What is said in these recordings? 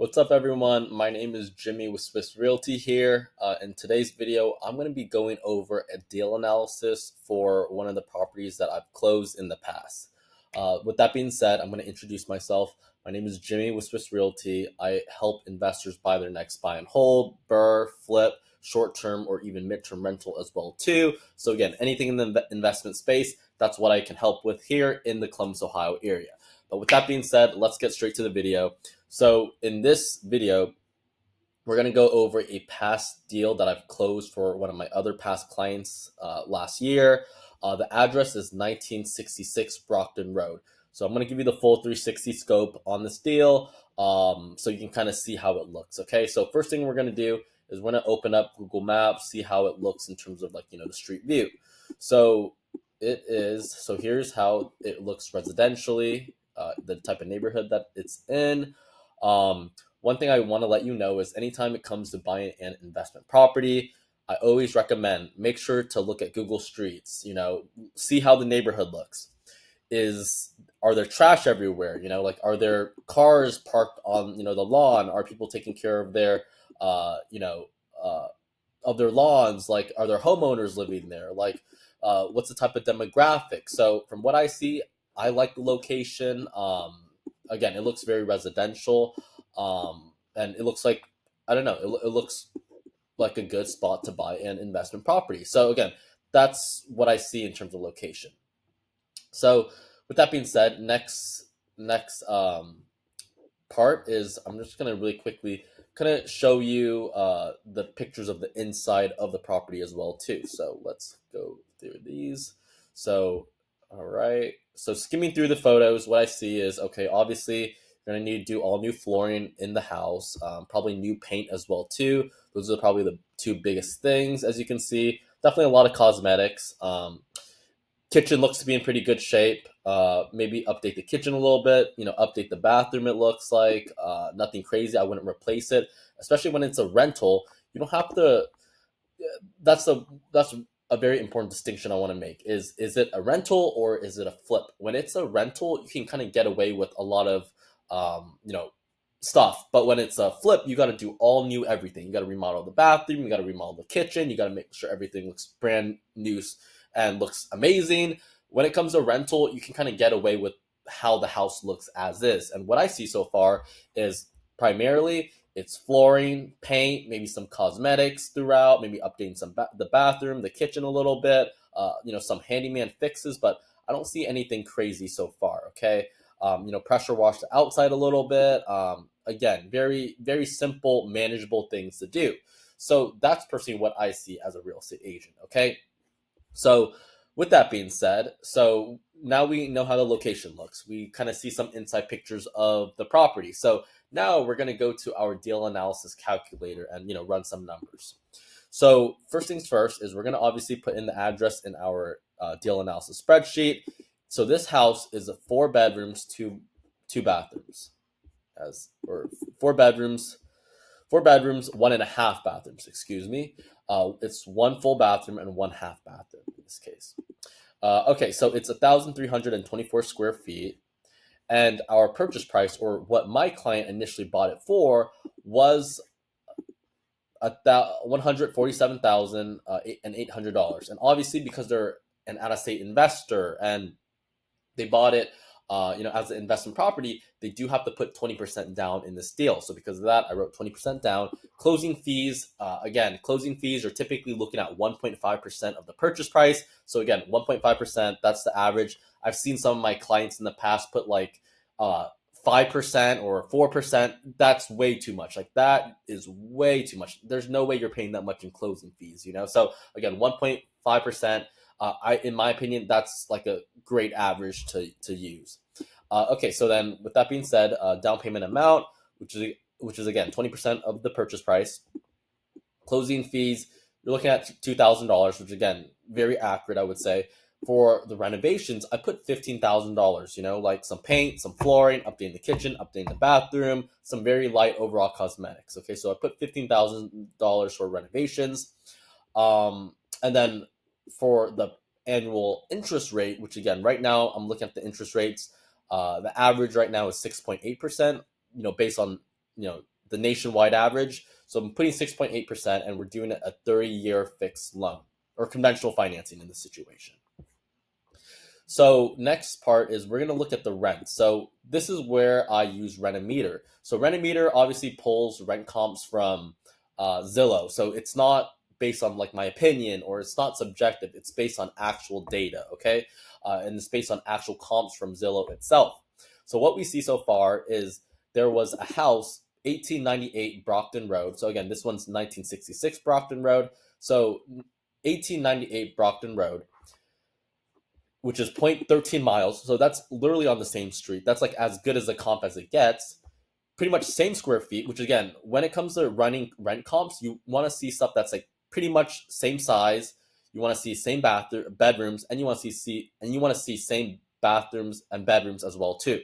What's up, everyone? My name is Jimmy with Swiss Realty here. In today's video, I'm going to be going over a deal analysis for one of the properties that I've closed in the past. With that being said, I'm going to introduce myself. My name is Jimmy with Swiss Realty. I help investors buy their next buy and hold, BRRRR, flip, short-term, or even mid-term rental as well too. So again, anything in the investment space, that's what I can help with here in the Columbus, Ohio area. But with that being said, let's get straight to the video. So in this video, we're going to go over a past deal that I've closed for one of my other past clients last year. The address is 1966 Brockton Road. So I'm going to give you the full 360 scope on this deal so you can kind of see how it looks. Okay, so first thing we're going to do is we're going to open up Google Maps, see how it looks in terms of the street view. So here's how it looks residentially, the type of neighborhood that it's in. One thing I want to let you know is anytime it comes to buying an investment property, I always recommend make sure to look at Google Streets, see how the neighborhood looks. Are there trash everywhere? Are there cars parked on, the lawn? Are people taking care of their, of their lawns? Are there homeowners living there? What's the type of demographic? So from what I see, I like the location. Again, it looks very residential. And it looks like, I don't know, it looks like a good spot to buy an investment property. So again, that's what I see in terms of location. So with that being said, next part is I'm just going to really quickly kind of show you the pictures of the inside of the property as well too. So let's go through these. So, all right. So skimming through the photos, what I see is, okay, obviously you're going to need to do all new flooring in the house, probably new paint as well too. Those are probably the two biggest things. As you can see, definitely a lot of cosmetics. Kitchen looks to be in pretty good shape. Maybe update the kitchen a little bit, update the bathroom. It looks like nothing crazy. I wouldn't replace it, especially when it's a rental. You don't have to. That's a very important distinction I want to make. Is it a rental or is it a flip? When it's a rental, you can kind of get away with a lot of stuff. But when it's a flip, you got to do all new everything. You got to remodel the bathroom. You got to remodel the kitchen. You got to make sure everything looks brand new and looks amazing. When it comes to rental, you can kind of get away with how the house looks as is. And what I see so far is primarily it's flooring, paint, maybe some cosmetics throughout, maybe updating the bathroom, the kitchen a little bit, some handyman fixes, but I don't see anything crazy so far. Okay. Pressure wash the outside a little bit. Again, very, very simple, manageable things to do. So that's personally what I see as a real estate agent. Okay. So with that being said, so now we know how the location looks. We kind of see some inside pictures of the property. So now we're going to go to our deal analysis calculator and, run some numbers. So first things first is we're going to obviously put in the address in our deal analysis spreadsheet. So this house is 4 bedrooms, two bathrooms, or 4 bedrooms, 1.5 bathrooms, excuse me. It's 1 full bathroom and 1 half bathroom in this case. Okay, so it's 1,324 square feet. And our purchase price, or what my client initially bought it for, was $147,800. And obviously, because they're an out-of-state investor and they bought it as an investment property, they do have to put 20% down in this deal. So because of that, I wrote 20% down. Closing fees, closing fees are typically looking at 1.5% of the purchase price. So again, 1.5%, that's the average. I've seen some of my clients in the past put 5% or 4%. That's way too much. That is way too much. There's no way you're paying that much in closing fees, So again, 1.5%. In my opinion, that's a great average to use. Okay, so then with that being said, down payment amount, which is again 20% of the purchase price. Closing fees, you're looking at $2,000, which again very accurate, I would say. For the renovations, I put $15,000. Some paint, some flooring, updating the kitchen, updating the bathroom, some very light overall cosmetics. Okay, so I put $15,000 for renovations, and then for the annual interest rate, which again, right now I'm looking at the interest rates. The average right now is 6.8%. Based on the nationwide average. So I'm putting 6.8%, and we're doing a 30-year fixed loan or conventional financing in this situation. So next part is we're going to look at the rent. So this is where I use Rentometer. So Rentometer obviously pulls rent comps from Zillow. So it's not based on like my opinion, or it's not subjective. It's based on actual data, okay? And it's based on actual comps from Zillow itself. So what we see so far is there was a house, 1898 Brockton Road. So again, this one's 1966 Brockton Road. So 1898 Brockton Road, which is 0.13 miles. So that's literally on the same street. That's like as good as a comp as it gets. Pretty much same square feet, which again, when it comes to running rent comps, you want to see stuff that's like pretty much same size. You want to see same bedrooms, and you want to see same bathrooms and bedrooms as well too.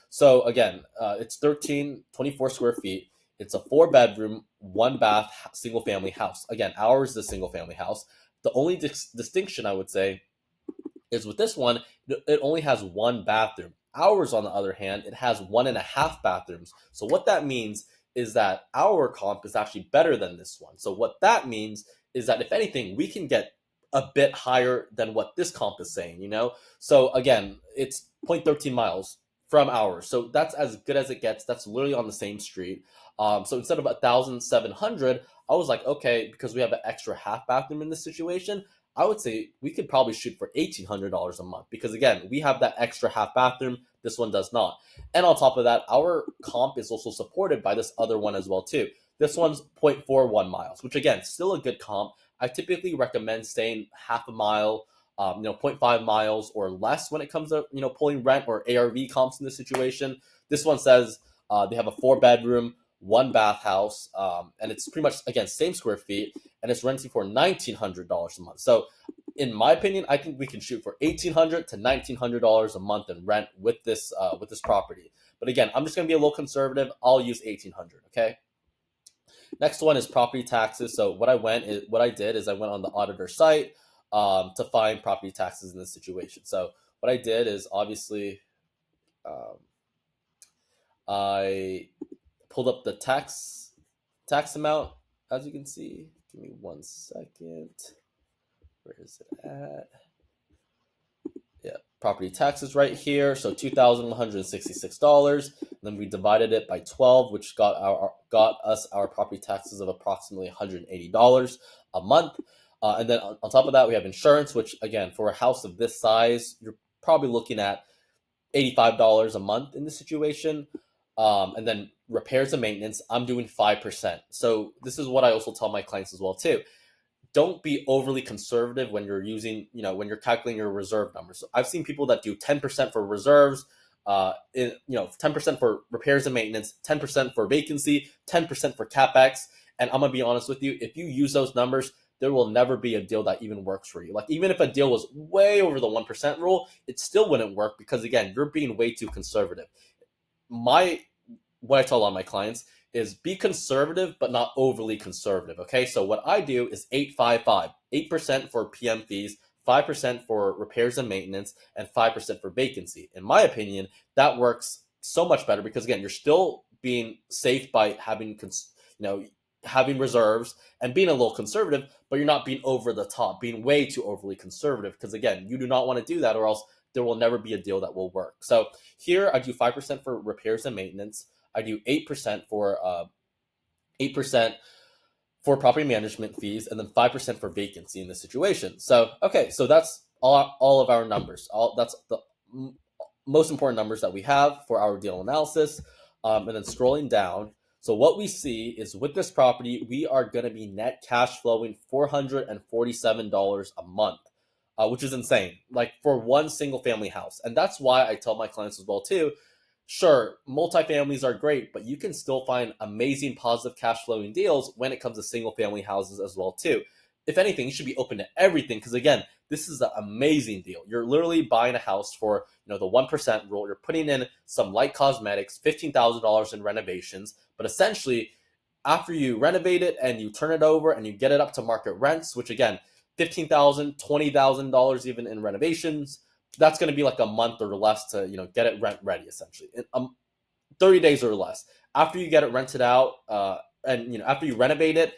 So again, it's 24 square feet. It's a 4-bedroom, 1-bath, single family house. Again, ours is a single family house. The only distinction I would say is with this one, it only has 1 bathroom. Ours, on the other hand, it has 1.5 bathrooms. So what that means is that our comp is actually better than this one. So what that means is that if anything, we can get a bit higher than what this comp is saying, you know? So again, it's 0.13 miles from ours. So that's as good as it gets. That's literally on the same street. So instead of 1,700, I was like, okay, because we have an extra half bathroom in this situation, I would say we could probably shoot for $1,800 a month, because again, we have that extra half bathroom. This one does not. And on top of that, our comp is also supported by this other one as well too. This one's 0.41 miles, which again, still a good comp. I typically recommend staying half a mile, 0.5 miles or less when it comes to, pulling rent or ARV comps in this situation. This one says they have a 4-bedroom, 1-bath house, and it's pretty much, again, same square feet, and it's renting for $1,900 a month. So in my opinion, I think we can shoot for $1,800 to $1,900 a month in rent with this property. But again, I'm just going to be a little conservative. I'll use $1,800, okay? Next one is property taxes. So what I did is I went on the auditor site to find property taxes in this situation. So what I did is obviously I pulled up the tax amount, as you can see. Give me 1 second. Where is it at? Yeah, property taxes right here. So $2,166. Then we divided it by 12, which got us our property taxes of approximately $180 a month. And then on top of that, we have insurance, which again, for a house of this size, you're probably looking at $85 a month in this situation. And then repairs and maintenance, I'm doing 5%. So this is what I also tell my clients as well too. Don't be overly conservative when you're when you're calculating your reserve numbers. So I've seen people that do 10% for reserves, 10% for repairs and maintenance, 10% for vacancy, 10% for capex. And I'm gonna be honest with you, if you use those numbers, there will never be a deal that even works for you. Like, even if a deal was way over the 1% rule, it still wouldn't work, because again, you're being way too conservative. What I tell all my clients is be conservative, but not overly conservative. Okay. So what I do is 8-5-5, 8% for PM fees, 5% for repairs and maintenance, and 5% for vacancy. In my opinion, that works so much better, because again, you're still being safe by having, having reserves and being a little conservative, but you're not being over the top, being way too overly conservative, because again, you do not want to do that, or else there will never be a deal that will work. So here I do 5% for repairs and maintenance. I do 8% for 8% for property management fees, and then 5% for vacancy in this situation. So okay, so that's all of our numbers. That's the most important numbers that we have for our deal analysis. And then scrolling down, so what we see is with this property, we are going to be net cash flowing $447 a month, which is insane, like for one single family house. And that's why I tell my clients as well too, sure, multifamilies are great, but you can still find amazing positive cash flowing deals when it comes to single family houses as well too. If anything, you should be open to everything, because again, this is an amazing deal. You're literally buying a house for the 1% rule. You're putting in some light cosmetics, $15,000 in renovations, but essentially, after you renovate it and you turn it over and you get it up to market rents, which again, $15,000, $20,000 even in renovations, that's going to be like a month or less to get it rent ready essentially. 30 days or less. After you get it rented out, and after you renovate it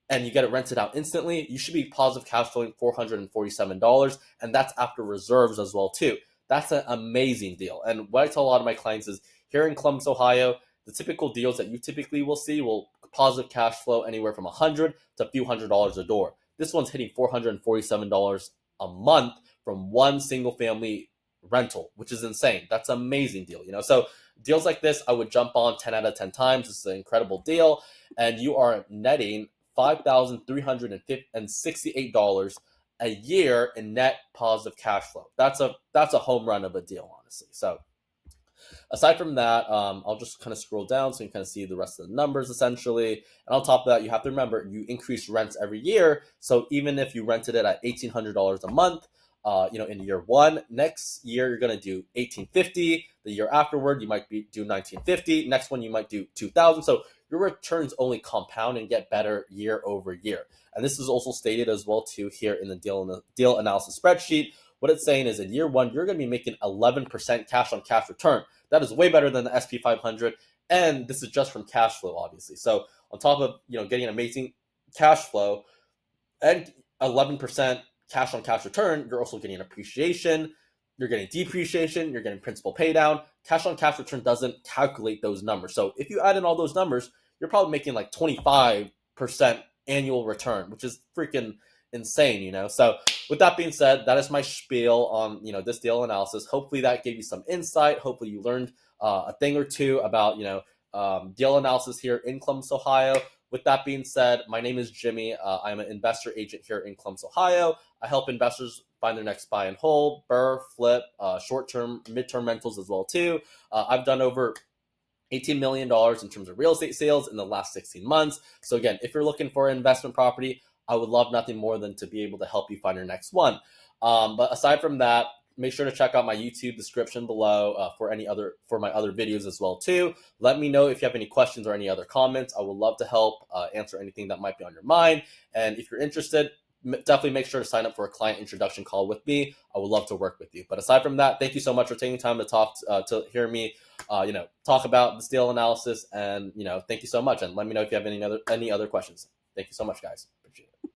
and you get it rented out instantly, you should be positive cash flowing $447, and that's after reserves as well too. That's an amazing deal. And what I tell a lot of my clients is here in Columbus, Ohio, the typical deals that you typically will see will positive cash flow anywhere from $100 to a few $100s a door. This one's hitting $447 a month from one single family rental, which is insane. That's an amazing deal. So deals like this, I would jump on 10 out of 10 times. This is an incredible deal, and you are netting $5,368 a year in net positive cash flow. That's a home run of a deal, honestly. So aside from that, I'll just kind of scroll down so you can kind of see the rest of the numbers essentially. And on top of that, you have to remember you increase rents every year. So even if you rented it at $1,800 a month, in year one, next year you're gonna do $1,850. The year afterward, you might do $1,950. Next one, you might do $2,000. So your returns only compound and get better year over year. And this is also stated as well too here in the deal analysis spreadsheet. What it's saying is in year one, you're going to be making 11% cash on cash return. That is way better than the SP 500. And this is just from cash flow, obviously. So on top of, getting an amazing cash flow and 11% cash on cash return, you're also getting appreciation, you're getting depreciation, you're getting principal paydown. Cash on cash return doesn't calculate those numbers. So if you add in all those numbers, you're probably making like 25% annual return, which is freaking insane. So with that being said, that is my spiel on this deal analysis. Hopefully that gave you some insight. Hopefully you learned a thing or two about deal analysis here in Columbus, Ohio. With that being said, my name is Jimmy. I'm an investor agent here in Columbus, Ohio. I help investors find their next buy and hold, BRRRR, flip, short-term, mid-term rentals as well too. I've done over $18 million in terms of real estate sales in the last 16 months. So again, if you're looking for an investment property, I would love nothing more than to be able to help you find your next one. But aside from that, make sure to check out my YouTube description below for my other videos as well too. Let me know if you have any questions or any other comments. I would love to help answer anything that might be on your mind. And if you're interested, definitely make sure to sign up for a client introduction call with me. I would love to work with you. But aside from that, thank you so much for taking time to talk to hear me, talk about this deal analysis. And thank you so much. And let me know if you have any other questions. Thank you so much, guys.